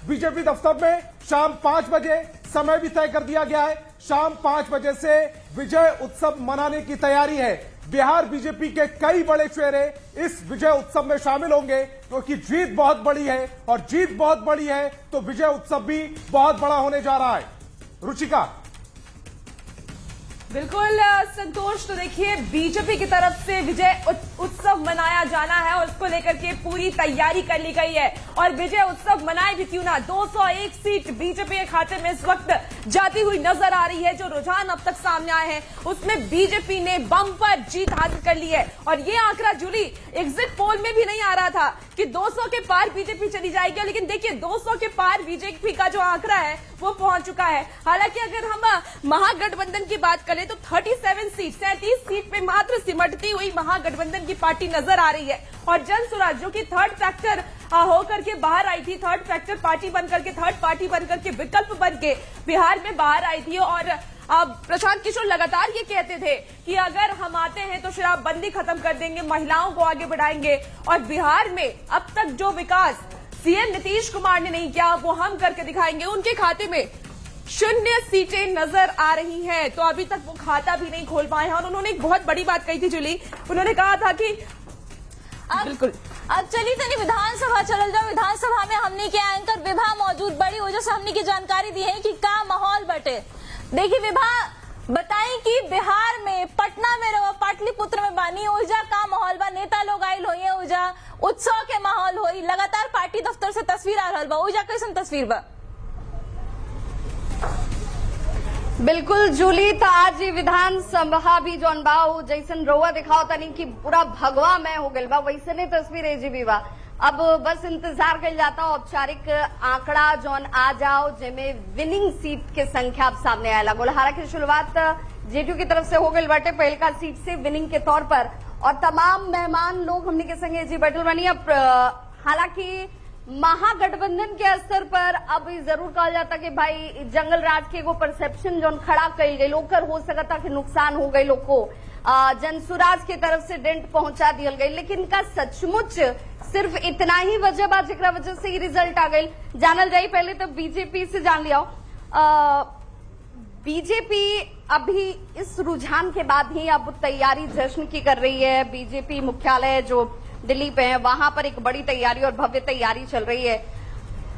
BJP दफ्तर में शाम 5 बजे समय भी तय कर दिया गया है। शाम 5 बजे से विजय उत्सव मनाने की तैयारी है। बिहार बीजेपी के कई बड़े चेहरे इस विजय उत्सव में शामिल होंगे, क्योंकि जीत बहुत बड़ी है और जीत बहुत बड़ी है तो विजय उत्सव भी बहुत बड़ा होने जा रहा है। रुचिका। बिल्कुल संतोष, तो देखिए बीजेपी की तरफ से विजय उत्सव मनाया जाना है और उसको लेकर के पूरी तैयारी कर ली गई है। और विजय उत्सव मनाए भी क्यों ना, 201 सीट बीजेपी के खाते में इस वक्त जाती हुई नजर आ रही है। जो रुझान अब तक सामने आए हैं उसमें बीजेपी ने बम्पर जीत हासिल कर ली है। और ये आंकड़ा जूली एग्जिट पोल में भी नहीं आ रहा था कि 200 के पार बीजेपी चली जाएगी, लेकिन देखिए 200 के पार बीजेपी का जो आंकड़ा है वो पहुंच चुका है। हालांकि अगर हम महागठबंधन की बात करें तो 37 सीट पे मात्र सिमटती हुई महागठबंधन की पार्टी नजर आ रही है। और जन स्वराज जो की थर्ड फैक्टर होकर के बाहर आई थी, थर्ड फैक्टर पार्टी बनकर के, थर्ड पार्टी बनकर के, विकल्प बन के बिहार में बाहर आई थी। और प्रशांत किशोर लगातार ये कहते थे कि अगर हम आते हैं तो शराबबंदी खत्म कर देंगे, महिलाओं को आगे बढ़ाएंगे। और बिहार में अब तक जो विकास सीएम नीतीश कुमार ने नहीं किया वो हम करके दिखाएंगे। उनके खाते में 0 सीटें नजर आ रही हैं, तो अभी तक वो खाता भी नहीं खोल पाए हैं। और उन्होंने एक बहुत बड़ी बात कही थी जूली, उन्होंने कहा था कि बिल्कुल अब चली तनी विधानसभा चल जाओ। विधानसभा में हमने के एंकर विभा मौजूद बड़ी वजह से हमने की जानकारी दी है कि का माहौल बटे। देखिए विभा बताई कि बिहार में पटना में रहो, पाटलिपुत्र में बानी, ओजा का माहौल बा, नेता लोग आयल हो, ओजा उत्सव के माहौल हो, लगातार पार्टी दफ्तर से तस्वीर आ रहा बा, ओजा कैसन तस्वीर बा? बिल्कुल जूली, तो आज विधानसभा भी जौन बा जैसन रउआ दिखाओ तनी कि पूरा भगवा में हो गल बा, वैसने तस्वीर एजीबी बा। अब बस इंतजार कर जाता औपचारिक आंकड़ा जौन आ जाओ जिसमें विनिंग सीट के संख्या अब सामने आया लगो। हालांकि शुरुआत जेडीयू की तरफ से हो गई बाटे पहल का सीट से विनिंग के तौर पर, और तमाम मेहमान लोग हमने के संगे जी बैठल बनी। अब हालांकि महागठबंधन के स्तर पर अब जरूर कहा जाता कि भाई जंगल राज के एगो परसेप्शन जो खड़ा कल गई लोकर हो सकता कि नुकसान हो गई, लोग को जनसुराज की तरफ से डेंट पहुंचा दिया गई, लेकिन का सचमुच सिर्फ इतना ही वजह बा जेकरा वजह से ये रिजल्ट आ गई? जानल जाई पहले तो बीजेपी से जान लिया। बीजेपी अभी इस रुझान के बाद ही अब तैयारी जश्न की कर रही है। बीजेपी मुख्यालय जो दिल्ली पे है वहां पर एक बड़ी तैयारी और भव्य तैयारी चल रही है।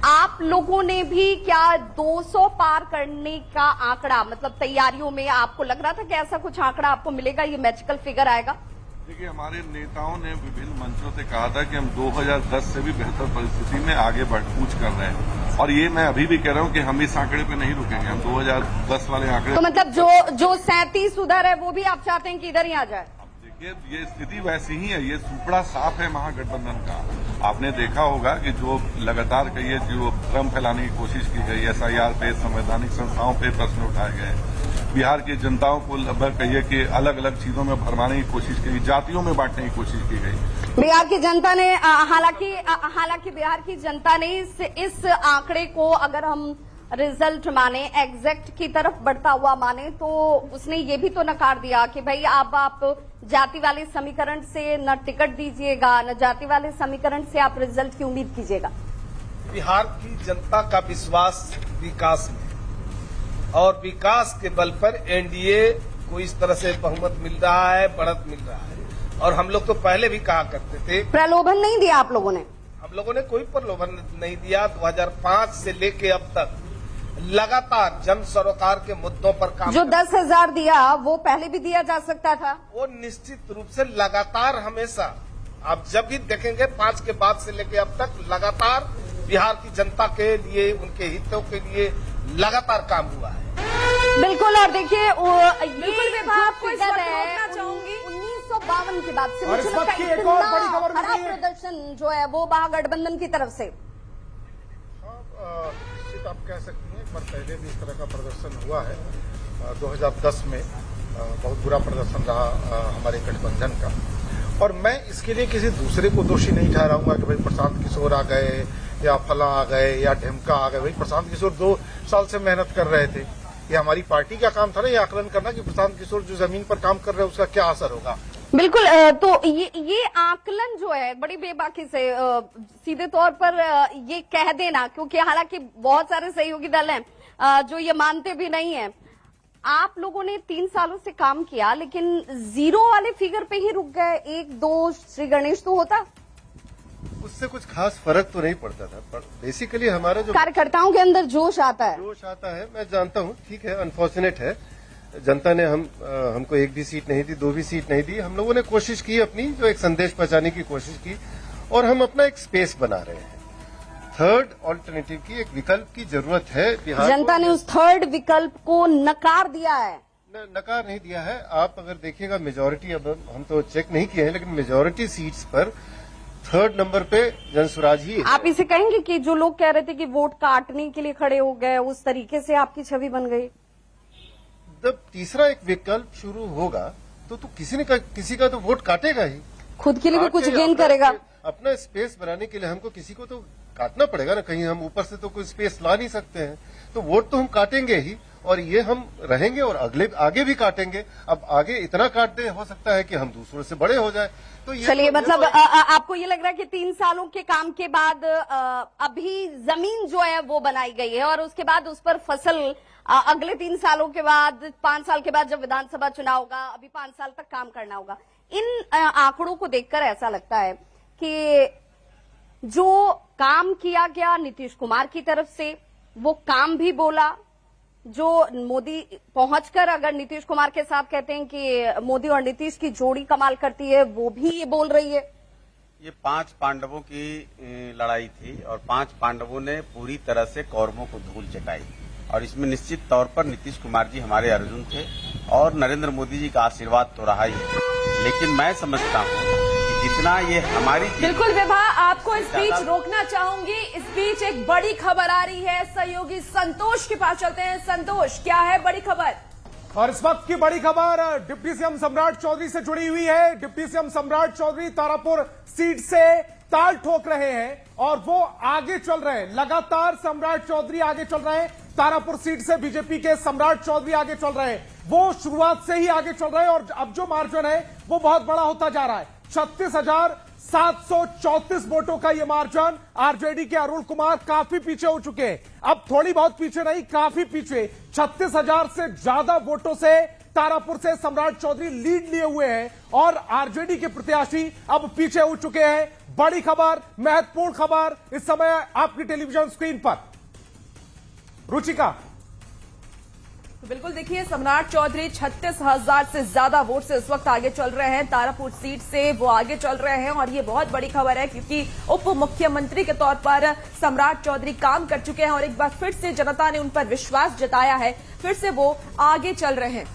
आप लोगों ने भी क्या 200 पार करने का आंकड़ा, मतलब तैयारियों में आपको लग रहा था कि ऐसा कुछ आंकड़ा आपको मिलेगा, ये मैजिकल फिगर आएगा? देखिए, हमारे नेताओं ने विभिन्न मंचों से कहा था कि हम 2010 से भी बेहतर परिस्थिति में आगे कूच कर रहे हैं, और ये मैं अभी भी कह रहा हूं कि हम इस आंकड़े पे नहीं रुकेंगे। हम 2010 वाले आंकड़े, तो मतलब जो 37 उधर है वो भी आप चाहते हैं कि इधर ही आ जाए? देखिए, ये स्थिति वैसी ही है, ये सुपड़ा साफ है महागठबंधन का। आपने देखा होगा कि जो लगातार कहिए जो भ्रम फैलाने की कोशिश की गई, एसआईआर पे, संवैधानिक संस्थाओं पे प्रश्न उठाए गए, बिहार की जनताओं को लगभग कहिए कि अलग अलग चीजों में भरमाने की कोशिश की गई, जातियों में बांटने की कोशिश की गई। बिहार की जनता ने हालांकि बिहार की जनता ने इस आंकड़े को अगर हम रिजल्ट माने, एग्जैक्ट की तरफ बढ़ता हुआ माने, तो उसने ये भी तो नकार दिया कि भाई अब आप जाति वाले समीकरण से न टिकट दीजिएगा, न जाति वाले समीकरण से आप रिजल्ट की उम्मीद कीजिएगा। बिहार की जनता का विश्वास विकास में, और विकास के बल पर एनडीए को इस तरह से बहुमत मिल रहा है, बढ़त मिल रहा है। और हम लोग तो पहले भी कहा करते थे, प्रलोभन नहीं दिया आप लोगों ने? हम लोगों ने कोई प्रलोभन नहीं दिया। 2005 से लेके अब तक लगातार जन सरोकार के मुद्दों पर काम, जो 10,000 दिया वो पहले भी दिया जा सकता था। वो निश्चित रूप से लगातार हमेशा, आप जब भी देखेंगे 5 के बाद से लेके अब तक लगातार बिहार की जनता के लिए, उनके हितों के लिए लगातार काम हुआ है। बिल्कुल, और देखिए बिल्कुल विभाग को रोकना चाहूंगी 1952 के बाद से और इस वक्त की एक और बड़ी खबर मिली है, प्रदर्शन जो है वो महागठबंधन की तरफ से। निश्चित आप कह सकती हैं, एक बार पहले भी इस तरह का प्रदर्शन हुआ है। 2010 में बहुत बुरा प्रदर्शन रहा हमारे गठबंधन का, और मैं इसके लिए किसी दूसरे को दोषी नहीं ठहराऊंगा कि भाई प्रशांत किशोर आ गए या फला आ गए या ढेमका आ गए। भाई प्रशांत किशोर 2 साल से मेहनत कर रहे थे, ये हमारी पार्टी का काम था ना ये आकलन करना कि प्रशांत किशोर जो जमीन पर काम कर रहे हैं उसका क्या असर होगा। बिल्कुल। तो ये आकलन जो है बड़ी बेबाकी से सीधे तौर पर ये कह देना, क्योंकि हालांकि बहुत सारे सहयोगी दल हैं जो ये मानते भी नहीं है। आप लोगों ने 3 सालों से काम किया, लेकिन जीरो वाले फिगर पे ही रुक गए। 1, 2 श्री गणेश तो होता, उससे कुछ खास फर्क तो नहीं पड़ता था। पर बेसिकली हमारा जो कार्यकर्ताओं के अंदर जोश आता है, मैं जानता हूँ, ठीक है, अनफॉर्चुनेट है, जनता ने हमको 1 भी सीट नहीं दी, 2 भी सीट नहीं दी। हम लोगों ने कोशिश की अपनी, जो एक संदेश पहुंचाने की कोशिश की, और हम अपना एक स्पेस बना रहे हैं। थर्ड ऑल्टरनेटिव की, एक विकल्प की जरूरत है बिहार। जनता ने उस थर्ड विकल्प को नकार दिया है। नकार नहीं दिया है। आप अगर देखिएगा मेजोरिटी, अब हम तो चेक नहीं किए हैं, लेकिन मेजोरिटी सीट्स पर थर्ड नंबर पे जनसुराज ही है। आप इसे कहेंगे कि जो लोग कह रहे थे कि वोट काटने के लिए खड़े हो गए, उस तरीके से आपकी छवि बन गई? जब तीसरा एक विकल्प शुरू होगा तो किसी का तो वोट काटेगा ही, खुद के लिए भी कुछ गेन करेगा। अपना स्पेस बनाने के लिए हमको किसी को तो काटना पड़ेगा ना, कहीं हम ऊपर से तो कोई स्पेस ला नहीं सकते हैं। तो वोट तो हम काटेंगे ही, और ये हम रहेंगे और आगे भी काटेंगे। अब आगे इतना काट दे, हो सकता है कि हम दूसरों से बड़े हो जाए। तो ये चलिए, मतलब आपको ये लग रहा है कि 3 सालों के काम के बाद अभी जमीन जो है वो बनाई गई है, और उसके बाद उस पर फसल अगले 3 सालों के बाद, 5 साल के बाद जब विधानसभा चुनाव होगा, अभी 5 साल तक काम करना होगा। इन आंकड़ों को देखकर ऐसा लगता है कि जो काम किया गया नीतीश कुमार की तरफ से, वो काम भी बोला। जो मोदी पहुंचकर अगर नीतीश कुमार के साथ कहते हैं कि मोदी और नीतीश की जोड़ी कमाल करती है, वो भी ये बोल रही है। ये 5 पांडवों की लड़ाई थी, और 5 पांडवों ने पूरी तरह से कौरवों को धूल चटाई, और इसमें निश्चित तौर पर नीतीश कुमार जी हमारे अर्जुन थे, और नरेंद्र मोदी जी का आशीर्वाद तो रहा ही है। लेकिन मैं समझता हूँ कि जितना ये हमारी, बिल्कुल विभा, आपको इस बीच रोकना चाहूंगी। इस बीच एक बड़ी खबर आ रही है, सहयोगी संतोष के पास चलते हैं। संतोष, क्या है बड़ी खबर? और इस वक्त की बड़ी खबर डिप्टी सीएम सम्राट चौधरी से जुड़ी हुई है। डिप्टी सीएम सम्राट चौधरी तारापुर सीट से ताल ठोक रहे हैं और वो आगे चल रहे हैं। लगातार सम्राट चौधरी आगे चल रहे हैं। तारापुर सीट से बीजेपी के सम्राट चौधरी आगे चल रहे हैं। वो शुरुआत से ही आगे चल रहे हैं और अब जो मार्जिन है वो बहुत बड़ा होता जा रहा है। 36,734 वोटों का ये मार्जिन। आरजेडी के अरुण कुमार काफी पीछे हो चुके हैं, अब थोड़ी बहुत पीछे नहीं, काफी पीछे। 36,000 से ज्यादा वोटों से तारापुर से सम्राट चौधरी लीड लिए हुए हैं और आरजेडी के प्रत्याशी अब पीछे हो चुके हैं। बड़ी खबर, महत्वपूर्ण खबर इस समय आपकी टेलीविजन स्क्रीन पर। रुचिका, तो बिल्कुल देखिए, सम्राट चौधरी 36,000 से ज्यादा वोट से इस वक्त आगे चल रहे हैं। तारापुर सीट से वो आगे चल रहे हैं और ये बहुत बड़ी खबर है, क्योंकि उप मुख्यमंत्री के तौर पर सम्राट चौधरी काम कर चुके हैं और एक बार फिर से जनता ने उन पर विश्वास जताया है। फिर से वो आगे चल रहे हैं।